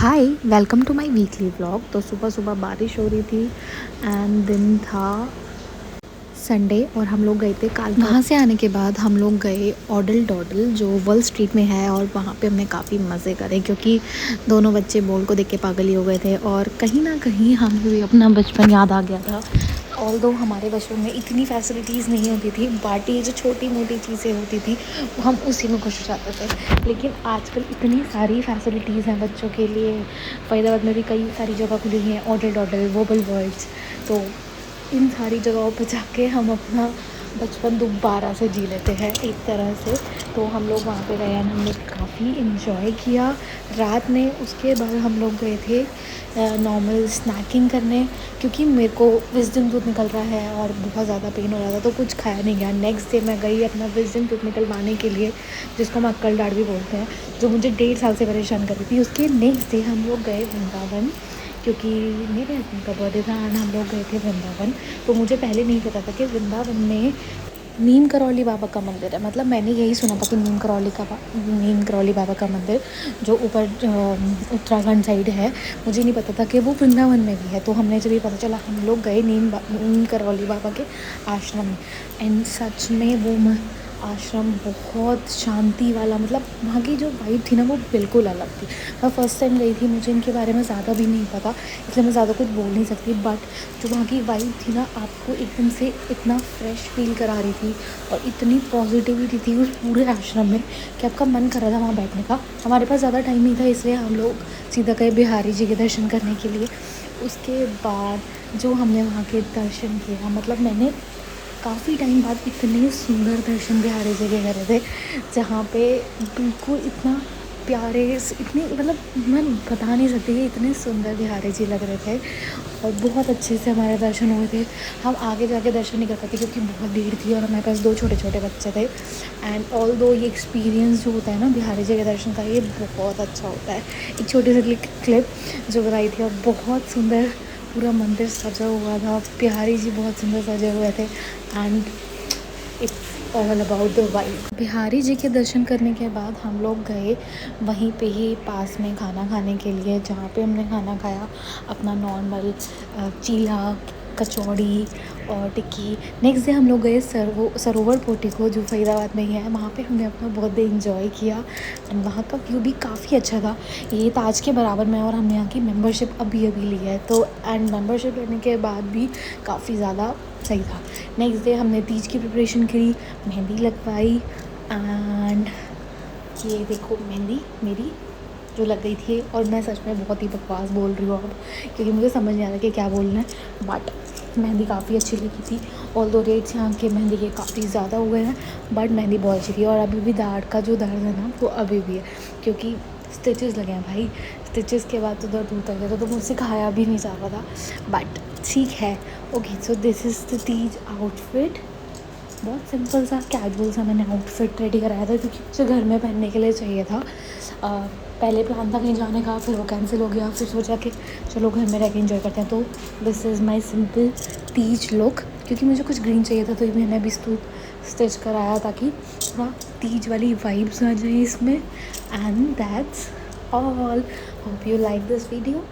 Hi, welcome to my weekly vlog. तो सुबह सुबह बारिश हो रही थी एंड दिन था संडे और हम लोग गए थे काल। वहाँ से आने के बाद हम लोग गए ऑडल डॉडल जो वर्ल्ड स्ट्रीट में है और वहाँ पे हमने काफ़ी मज़े करे क्योंकि दोनों बच्चे बॉल को देख के पागल ही हो गए थे और कहीं ना कहीं हमें भी अपना बचपन याद आ गया था। ऑल दो हमारे बचपन में इतनी फैसिलिटीज़ नहीं होती थी बट ये जो छोटी मोटी चीज़ें होती थी वो हम उसी में खुश हो जाते थे। लेकिन आजकल इतनी सारी फैसिलिटीज़ हैं बच्चों के लिए। फरीदाबाद में भी कई सारी जगह खुली हुई हैं, ऑडल डॉडल, वोबल वर्ल्ड्स। तो इन सारी जगहों पर जाके हम अपना बचपन दोबारा से जी लेते हैं एक तरह से। तो हम लोग वहाँ पे गए हैं, हम लोग काफ़ी इन्जॉय किया रात में। उसके बाद हम लोग गए थे नॉर्मल स्नैकिंग करने क्योंकि मेरे को विज़डम टूथ निकल रहा है और बहुत ज़्यादा पेन हो रहा था तो कुछ खाया नहीं गया। नेक्स्ट डे मैं गई अपना विज़डम टूथ निकलवाने के लिए, जिसको हम अक्कल दाढ़ भी बोलते हैं, जो मुझे 1.5 साल से परेशान कर रही थी। उसके नेक्स्ट डे हम लोग गए वृंदावन क्योंकि मेरे हस्बैंड का बर्थडे था एंड हम लोग गए थे वृंदावन। तो मुझे पहले नहीं पता था कि वृंदावन में नीम करौली बाबा का मंदिर है। मतलब मैंने यही सुना था कि नीम करौली बाबा का मंदिर जो ऊपर उत्तराखंड साइड है, मुझे नहीं पता था कि वो वृंदावन में भी है। तो हमने जब ये पता चला हम लोग गए नीम करौली बाबा के आश्रम में एंड सच में वो आश्रम बहुत शांति वाला, मतलब वहाँ की जो वाइब थी ना वो बिल्कुल अलग थी। मैं फ़र्स्ट टाइम गई थी, मुझे इनके बारे में ज़्यादा भी नहीं पता इसलिए मैं ज़्यादा कुछ बोल नहीं सकती, बट जो वहाँ की वाइब थी ना आपको एकदम से इतना फ्रेश फील करा रही थी और इतनी पॉजिटिविटी थी उस पूरे आश्रम में कि आपका मन कर रहा था वहाँ बैठने का। हमारे पास ज़्यादा टाइम नहीं था इसलिए हम लोग सीधा गए बिहारी जी के दर्शन करने के लिए। उसके बाद जो हमने वहाँ के दर्शन किया, मतलब मैंने काफ़ी टाइम बाद इतने सुंदर दर्शन बिहारी जी के करे थे जहाँ पे बिल्कुल इतना प्यारे, इतने मतलब मैं बता नहीं सकती कि इतने सुंदर बिहारी जी लग रहे थे और बहुत अच्छे से हमारे दर्शन हुए थे। हम आगे जाके दर्शन नहीं कर पाते क्योंकि बहुत भीड़ थी और हमारे पास 2 छोटे छोटे बच्चे थे। एंड ऑल दो ये एक्सपीरियंस जो होता है ना बिहारी जी के दर्शन का, ये बहुत अच्छा होता है। एक छोटी सी क्लिप जो बनाई थी और बहुत सुंदर पूरा मंदिर सजा हुआ था, बिहारी जी बहुत सुंदर सजे हुए थे and it's all about the vibe. Bihari ji के दर्शन करने के बाद हम लोग गए वहीं पे ही पास में खाना खाने के लिए, जहाँ पे हमने खाना खाया अपना नॉर्मल चीला, कचौड़ी और टिक्की। नेक्स्ट डे हम लोग गए सरोवर पोर्टिको जो फरीदाबाद में ही है, वहाँ पे हमने अपना बर्थडे इंजॉय किया एंड वहाँ का व्यू भी काफ़ी अच्छा था। ये ताज के बराबर में और हमने यहाँ की मेंबरशिप अभी ली है तो एंड मेंबरशिप लेने के बाद भी काफ़ी ज़्यादा सही था। नेक्स्ट डे हमने तीज की प्रिपरेशन करी, मेहंदी लगवाई एंड ये देखो मेहंदी मेरी जो लग गई थी। और मैं सच में बहुत ही बकवास बोल रही हूँ अब क्योंकि मुझे समझ नहीं आ रहा कि क्या बोलना है, बट मेहंदी काफ़ी अच्छी लगी थी। ऑल दो रेट्स यहाँ के मेहंदी के काफ़ी ज़्यादा हुए हैं बट मेहंदी बहुत अच्छी थी। और अभी भी दाढ़ का जो दर्द है ना वो अभी भी है क्योंकि स्टिचेस लगे हैं भाई। स्टिचेस के बाद तो दर्द होता गया तो मुझसे खाया भी नहीं जा रहा था, बट ठीक है। Okay, so this is the Teej outfit. बहुत सिंपल सा कैजुअल सा मैंने आउटफिट रेडी कराया था क्योंकि मुझे घर में पहनने के लिए चाहिए था। पहले प्लान था कहीं जाने का, फिर वो कैंसिल हो गया, फिर सोचा कि चलो घर में रह के एंजॉय करते हैं। तो this is my simple Teej look क्योंकि मुझे कुछ ग्रीन चाहिए था तो ये मैंने भी स्टिच कराया ताकि थोड़ा तीज वाली वाइब्स आ जाए इसमें। And that's all. Hope you like this video.